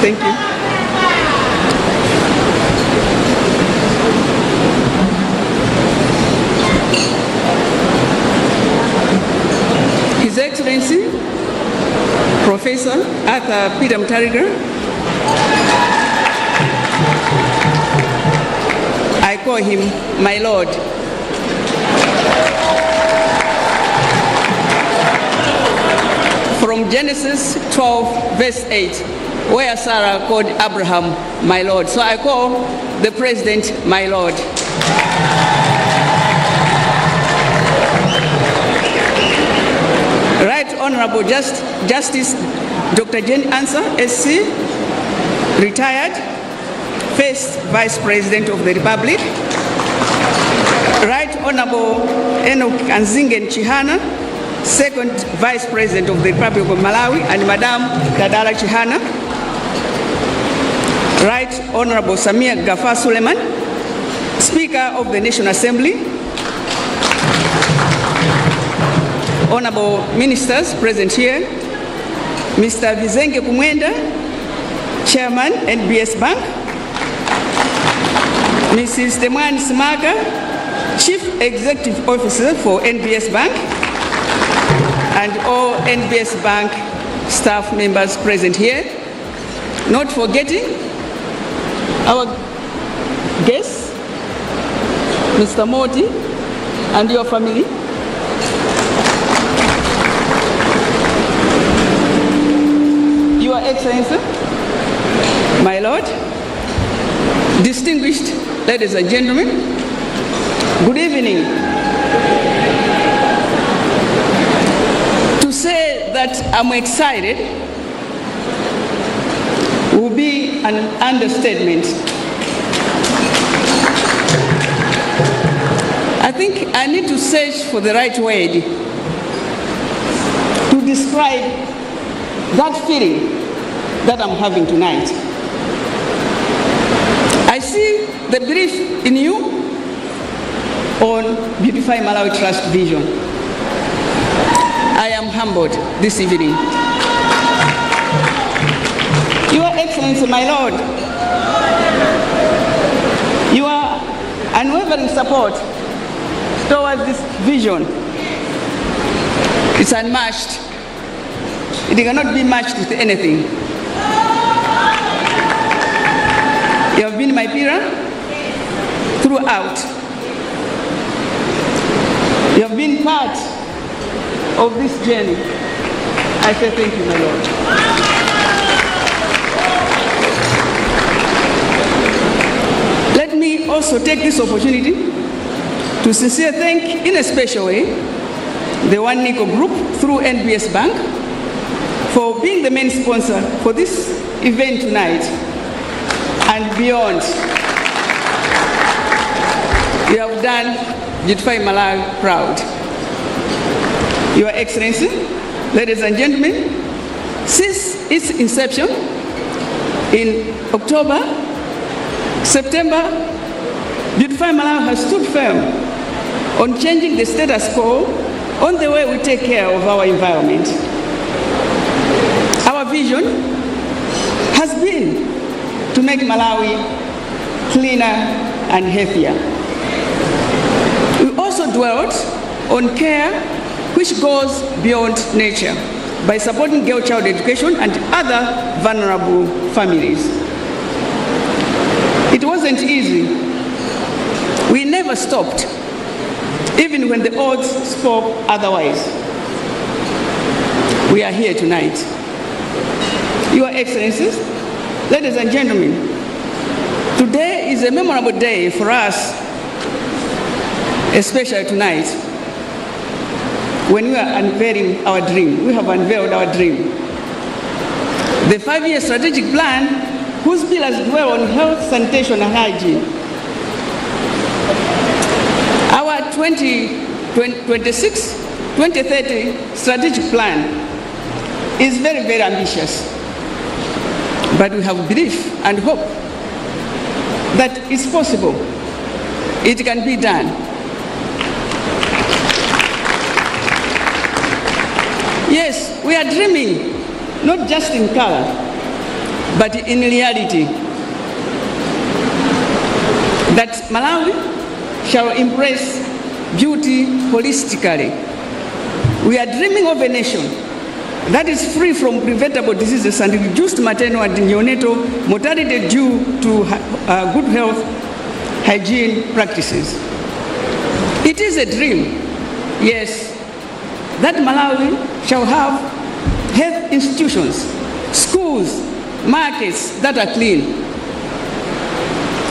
Thank you. His Excellency, Professor Arthur Peter Mutharika, I call him my Lord. From Genesis 12, verse 8, where Sarah called Abraham my Lord. So I call the President my Lord. Right Honorable Justice Dr. Jane Ansah, SC, retired, first Vice President of the Republic. Right Honorable Enoch Anzingen Chihana, second Vice President of the Republic of Malawi, and Madam Dadala Chihana. Right Honorable Samia Gafar Suleiman, Speaker of the National Assembly. Honorable Ministers present here, Mr. Vizenge Kumwenda, Chairman, NBS Bank, Mrs. Temwani Simaga, Chief Executive Officer for NBS Bank, and all NBS Bank staff members present here. Not forgetting our guests, Mr. Moti and your family. Your Excellency, my Lord, distinguished ladies and gentlemen, good evening. To say that I'm excited will be an understatement. I think I need to search for the right word to describe that feeling that I'm having tonight. I see the belief in you on Beautify Malawi Trust vision. I am humbled this evening. Your Excellency, my Lord, your unwavering support towards this vision is unmatched. It cannot be matched with anything. You have been my pillar throughout. You have been part of this journey. I say thank you, my Lord. Let me also take this opportunity to sincerely thank, in a special way, the One Nico Group through NBS Bank for being the main sponsor for this event tonight and beyond. You have done Beautify Malawi proud. Your Excellency, ladies and gentlemen, since its inception in October, September, Beautify Malawi has stood firm on changing the status quo on the way we take care of our environment. Our vision has been to make Malawi cleaner and healthier. We also dwelt on care which goes beyond nature by supporting girl child education and other vulnerable families. It wasn't easy. We never stopped, even when the odds spoke otherwise. We are here tonight. Your Excellencies, ladies and gentlemen, today is a memorable day for us, especially tonight, when we are unveiling our dream. We have unveiled our dream. The 5-year strategic plan, whose pillars dwell on health, sanitation, and hygiene. Our 2026-2030 strategic plan is very, very ambitious. But we have belief and hope that it's possible. It can be done. Yes, we are dreaming, not just in color, but in reality, that Malawi shall embrace beauty holistically. We are dreaming of a nation that is free from preventable diseases and reduced maternal and neonatal mortality due to good health hygiene practices. It is a dream, yes, that Malawi shall have health institutions, schools, markets that are clean.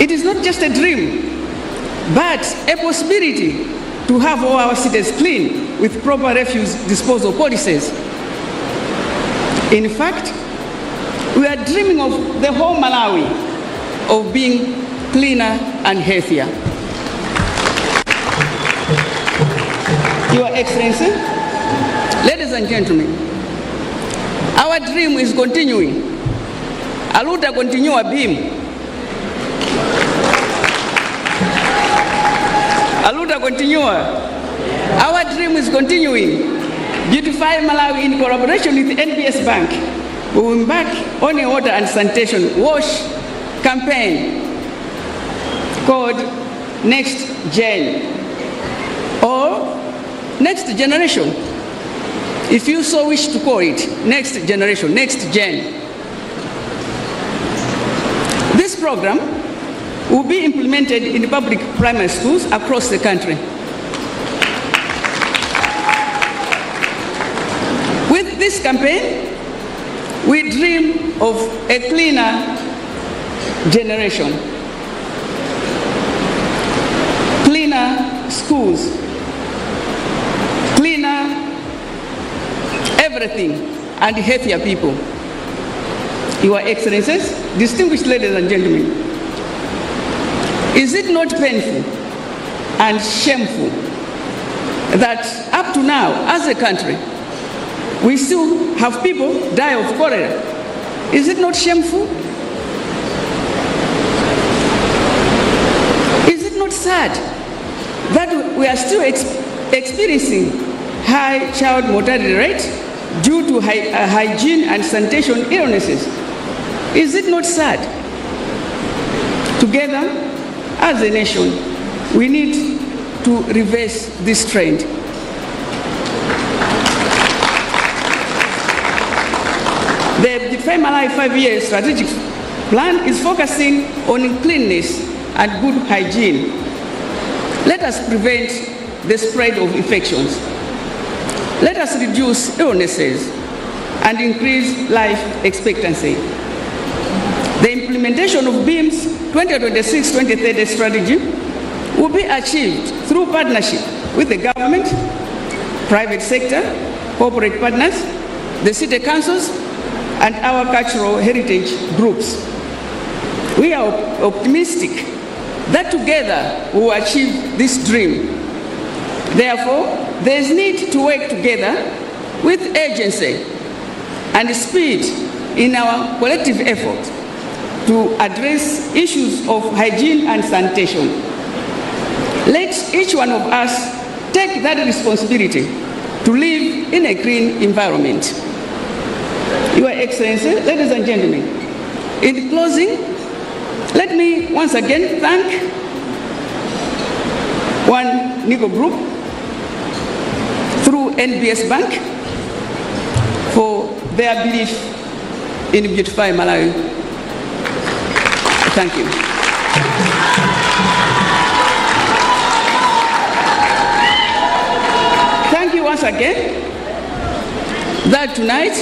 It is not just a dream, but a possibility to have all our cities clean with proper refuse disposal policies. In fact, we are dreaming of the whole Malawi of being cleaner and healthier. Your Excellency, ladies and gentlemen, our dream is continuing. Aluta continua BIM. Aluta continua. Our dream is continuing. Beautify Malawi in collaboration with NBS Bank. We will embark on a water and sanitation wash campaign called Next Gen or Next Generation, if you so wish to call it, Next Generation, Next Gen. This program will be implemented in public primary schools across the country. With this campaign, we dream of a cleaner generation, cleaner schools, cleaner everything, and healthier people. Your Excellencies, distinguished ladies and gentlemen, is it not painful and shameful that up to now, as a country, we still have people die of cholera? Is it not shameful? Is it not sad that we are still experiencing high child mortality rates due to hygiene and sanitation illnesses? Is it not sad? Together, as a nation, we need to reverse this trend. The Beautify Malawi 5-year strategic plan is focusing on cleanliness and good hygiene. Let us prevent the spread of infections. Let us reduce illnesses and increase life expectancy. The implementation of BIM's 2026-2030 strategy will be achieved through partnership with the government, private sector, corporate partners, the city councils, and our cultural heritage groups. We are optimistic that together we will achieve this dream. Therefore, there is need to work together with urgency and speed in our collective effort to address issues of hygiene and sanitation. Let each one of us take that responsibility to live in a clean environment. Your Excellency, ladies and gentlemen, in closing, let me once again thank One Nico Group through NBS Bank for their belief in Beautify Malawi. Thank you. Thank you once again that tonight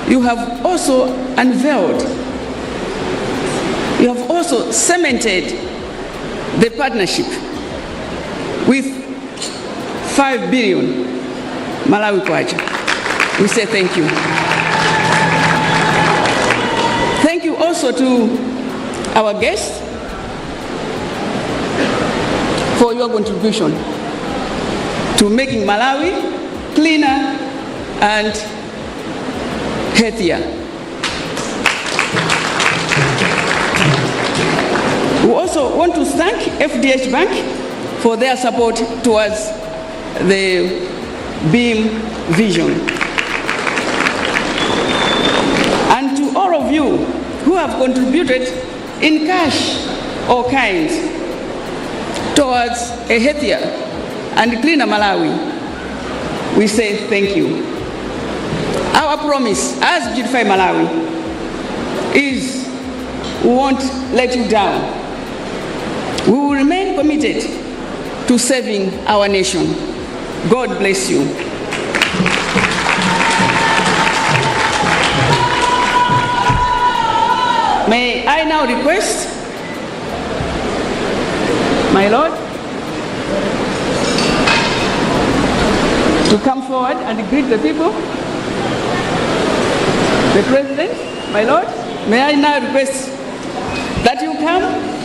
you have also unveiled, you have also cemented the partnership with 5 billion Malawi Kwacha. We say thank you. Thank you also to our guests for your contribution to making Malawi cleaner and healthier. We also want to thank FDH Bank for their support towards the BIM vision. And to all of you have contributed in cash or kind towards a healthier and cleaner Malawi, we say thank you. Our promise as Beautify Malawi is we won't let you down. We will remain committed to serving our nation. God bless you. May I now request my Lord to come forward and greet the people. The President, my Lord, may I now request that you come